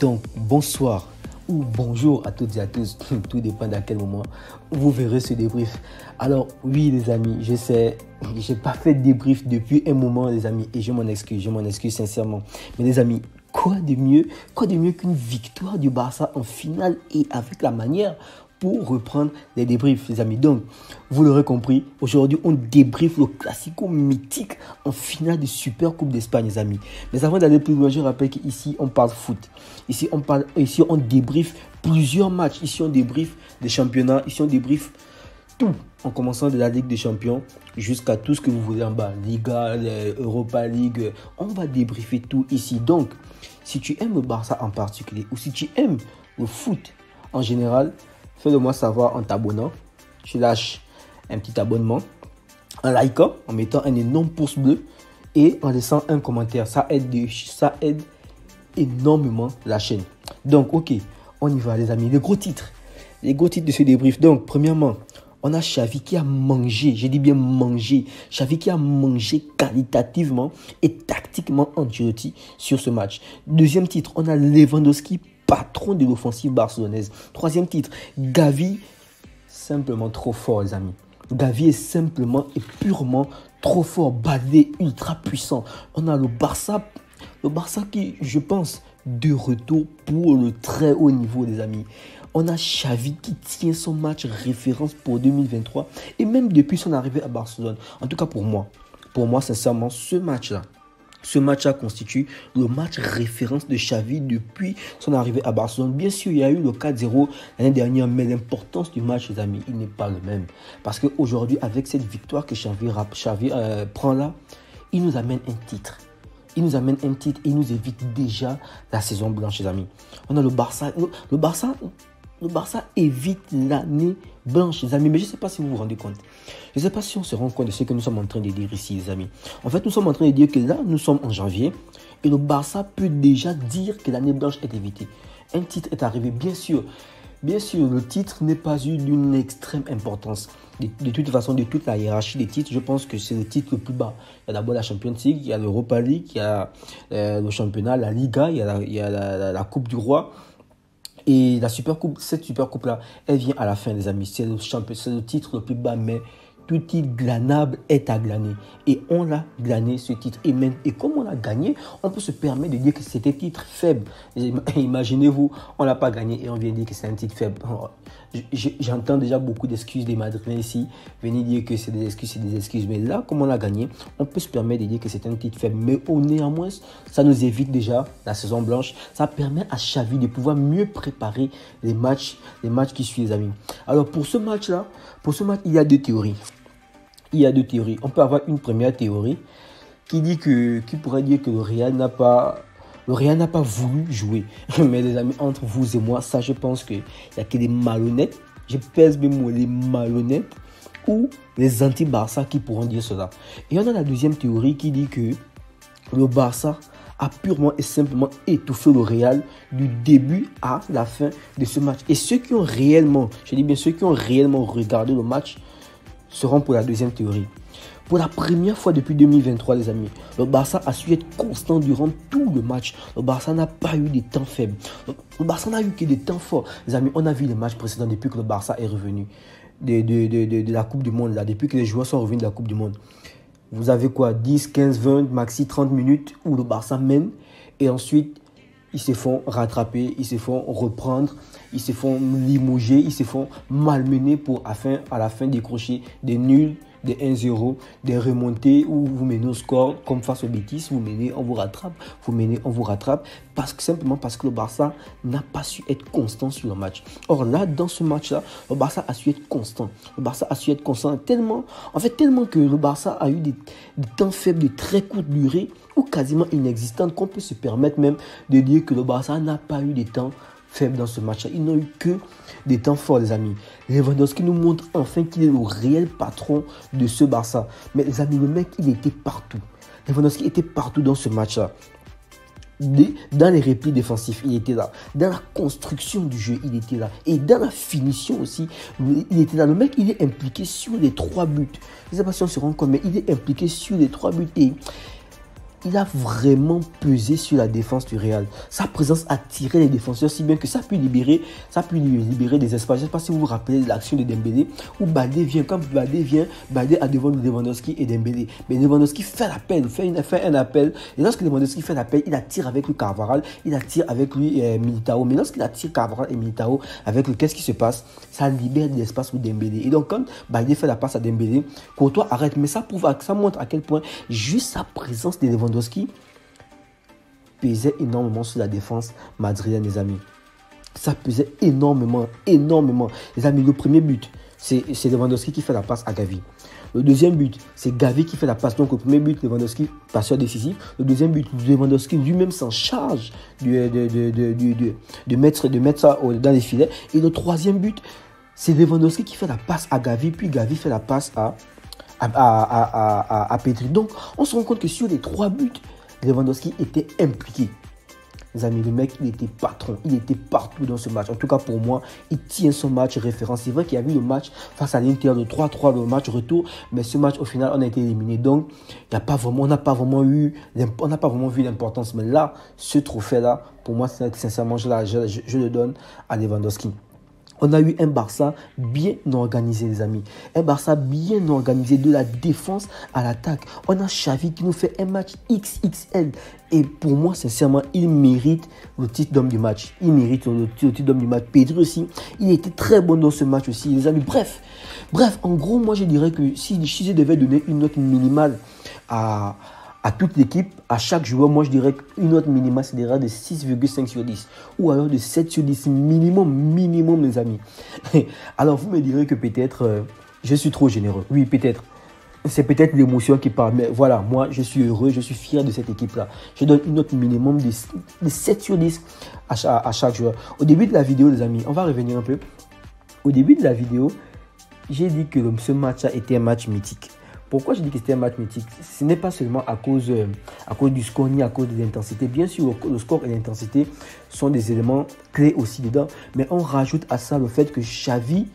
Donc, bonsoir ou bonjour à toutes et à tous, tout dépend d'à quel moment vous verrez ce débrief. Alors, oui les amis, je sais, j'ai pas fait de débrief depuis un moment les amis, et je m'en excuse sincèrement. Mais les amis, quoi de mieux qu'une victoire du Barça en finale et avec la manière pour reprendre les débriefs, les amis. Donc, vous l'aurez compris, aujourd'hui, on débriefe le classico mythique en finale de Super Coupe d'Espagne, les amis. Mais avant d'aller plus loin, je rappelle qu'ici, on parle foot. Ici, on débriefe plusieurs matchs. Ici, on débriefe des championnats. Ici, on débriefe tout, en commençant de la Ligue des Champions jusqu'à tout ce que vous voulez en bas. Liga, Europa League, on va débriefer tout ici. Donc, si tu aimes le Barça en particulier ou si tu aimes le foot en général, fais-le moi savoir en t'abonnant. Tu lâches un petit abonnement, en likant, en mettant un énorme pouce bleu et en laissant un commentaire. Ça aide énormément la chaîne. Donc, ok, on y va les amis. Les gros titres de ce débrief. Donc, premièrement, on a Xavi qui a mangé, je dis bien mangé, Xavi qui a mangé qualitativement et tactiquement Ancelotti sur ce match. Deuxième titre, on a Lewandowski, patron de l'offensive barcelonaise. Troisième titre, Gavi, simplement trop fort les amis. Gavi est simplement et purement trop fort, balai, ultra puissant. On a le Barça qui, je pense, de retour pour le très haut niveau les amis. On a Xavi qui tient son match référence pour 2023 et même depuis son arrivée à Barcelone. En tout cas pour moi sincèrement, ce match-là constitue le match référence de Xavi depuis son arrivée à Barcelone. Bien sûr, il y a eu le 4-0 l'année dernière, mais l'importance du match, les amis, il n'est pas le même. Parce qu'aujourd'hui, avec cette victoire que Xavi prend là, il nous amène un titre. Il nous amène un titre et il nous évite déjà la saison blanche, les amis. On a le Barça. Le Barça évite l'année blanche, les amis. Mais je ne sais pas si vous vous rendez compte. Je ne sais pas si on se rend compte de ce que nous sommes en train de dire ici, les amis. En fait, nous sommes en train de dire que là, nous sommes en janvier. Et le Barça peut déjà dire que l'année blanche est évitée. Un titre est arrivé, bien sûr. Bien sûr, le titre n'est pas eu d'une extrême importance. De toute façon, de toute la hiérarchie des titres, je pense que c'est le titre le plus bas. Il y a d'abord la Champions League, il y a l'Europa League, il y a le championnat, la Liga, il y a la Coupe du Roi. Et la Super Coupe, cette Super Coupe-là, elle vient à la fin, les amis. C'est le titre le plus bas, mais tout titre glanable est à glaner. Et on l'a glané, ce titre. Et comme on l'a gagné, on peut se permettre de dire que c'était un titre faible. Imaginez-vous, on ne l'a pas gagné et on vient dire que c'est un titre faible. J'entends déjà beaucoup d'excuses des Madrilènes ici. Venez dire que c'est des excuses. Mais là, comme on l'a gagné, on peut se permettre de dire que c'est un titre faible. Mais néanmoins, ça nous évite déjà la saison blanche. Ça permet à Xavi de pouvoir mieux préparer les matchs qui suivent, les amis. Alors, pour ce match, il y a deux théories. On peut avoir une première théorie qui pourrait dire que le Real n'a pas voulu jouer. Mais les amis, entre vous et moi, ça, je pense qu'il n'y a que des malhonnêtes. Je pèse mes mots, les malhonnêtes ou les anti-Barça qui pourront dire cela. Et on a la deuxième théorie qui dit que le Barça a purement et simplement étouffé le Real du début à la fin de ce match. Et ceux qui ont réellement regardé le match seront pour la deuxième théorie. Pour la première fois depuis 2023, les amis, le Barça a su être constant durant tout le match. Le Barça n'a pas eu des temps faibles. Le Barça n'a eu que des temps forts. Les amis, on a vu les matchs précédents depuis que le Barça est revenu de la Coupe du Monde, là, depuis que les joueurs sont revenus de la Coupe du Monde. Vous avez quoi, 10, 15, 20, maxi 30 minutes où le Barça mène et ensuite ils se font rattraper, ils se font reprendre, ils se font limoger, ils se font malmener pour à la fin décrocher des nuls, des 1-0, des remontées où vous menez au score comme face au Betis, vous menez, on vous rattrape, simplement parce que le Barça n'a pas su être constant sur le match. Or là, dans ce match-là, le Barça a su être constant. Le Barça a su être constant tellement que le Barça a eu des temps faibles de très courte durée ou quasiment inexistantes qu'on peut se permettre même de dire que le Barça n'a pas eu des temps faibles dans ce match-là. Ils n'ont eu que des temps forts, les amis. Lewandowski nous montre enfin qu'il est le réel patron de ce Barça. Mais les amis, le mec, il était partout. Lewandowski était partout dans ce match-là. Dans les replis défensifs, il était là. Dans la construction du jeu, il était là. Et dans la finition aussi, il était là. Le mec, il est impliqué sur les 3 buts. Je ne sais pas si on se rend compte, mais il est impliqué sur les 3 buts. Et il a vraiment pesé sur la défense du Real. Sa présence a tiré les défenseurs si bien que ça a pu libérer des espaces. Je ne sais pas si vous vous rappelez de l'action de Dembélé où Baldé vient. Quand Baldé vient, Baldé a devant Lewandowski et Dembélé. Mais Lewandowski fait l'appel, fait un appel. Et lorsque Lewandowski fait l'appel, il attire avec lui Carvajal, il attire avec lui Militao. Mais lorsqu'il attire Carvajal et Militao avec lui, qu'est-ce qui se passe? Ça libère de l'espace pour Dembélé. Et donc quand Baldé fait la passe à Dembélé, Courtois arrête. Mais ça montre à quel point juste sa présence de Lewandowski pesait énormément sur la défense madrilène, les amis. Ça pesait énormément. Les amis, le premier but, c'est Lewandowski qui fait la passe à Gavi. Le deuxième but, c'est Gavi qui fait la passe. Donc, le premier but, Lewandowski, passeur décisif. Le deuxième but, Lewandowski lui-même s'en charge de mettre ça dans les filets. Et le troisième but, c'est Lewandowski qui fait la passe à Gavi, puis Gavi fait la passe à Pedri. Donc, on se rend compte que sur les 3 buts, Lewandowski était impliqué. Les amis, le mec, il était patron. Il était partout dans ce match. En tout cas, pour moi, il tient son match référence. C'est vrai qu'il y a eu le match face à l'Inter, le 3-3, le match retour. Mais ce match, au final, on a été éliminé. Donc, on n'a pas vraiment vu l'importance. Mais là, ce trophée-là, pour moi, sincèrement, je le donne à Lewandowski. On a eu un Barça bien organisé, les amis. Un Barça bien organisé de la défense à l'attaque. On a Xavi qui nous fait un match XXL. Et pour moi, sincèrement, il mérite le titre d'homme du match. Il mérite le titre d'homme du match. Pedri aussi, il était très bon dans ce match aussi, les amis. Bref, en gros, moi, je dirais que si je devais donner une note minimale à toute l'équipe, à chaque joueur, moi je dirais qu'une note minimale, c'est de 6,5 sur 10. Ou alors de 7 sur 10, minimum, les amis. Alors vous me direz que peut-être je suis trop généreux. Oui, peut-être. C'est peut-être l'émotion qui parle. Mais voilà, moi je suis heureux, je suis fier de cette équipe-là. Je donne une note minimum de 7 sur 10 à chaque joueur. Au début de la vidéo, les amis, on va revenir un peu. Au début de la vidéo, j'ai dit que ce match-là était un match mythique. Pourquoi je dis que c'était un match mythique? Ce n'est pas seulement à cause du score ni à cause de l'intensité. Bien sûr, le score et l'intensité sont des éléments clés aussi dedans. Mais on rajoute à ça le fait que Xavi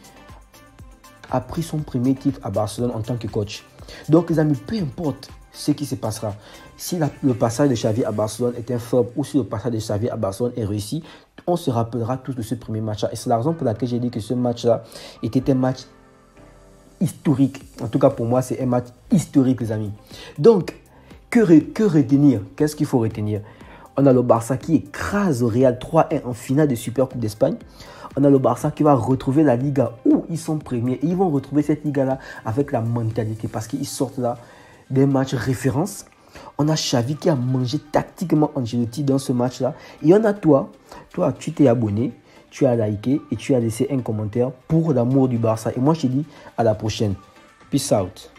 a pris son premier titre à Barcelone en tant que coach. Donc les amis, peu importe ce qui se passera. Si le passage de Xavi à Barcelone est un flop ou si le passage de Xavi à Barcelone est réussi, on se rappellera tous de ce premier match-là. Et c'est la raison pour laquelle j'ai dit que ce match-là était un match historique. En tout cas, pour moi, c'est un match historique, les amis. Donc, que retenir? Qu'est-ce qu'il faut retenir? On a le Barça qui écrase le Real 3-1 en finale de Super Coupe d'Espagne. On a le Barça qui va retrouver la Liga où ils sont premiers. Et ils vont retrouver cette Liga-là avec la mentalité parce qu'ils sortent là des matchs références. On a Xavi qui a mangé tactiquement Ancelotti dans ce match-là. Et on a toi, tu t'es abonné, tu as liké et tu as laissé un commentaire pour l'amour du Barça. Et moi, je te dis à la prochaine. Peace out.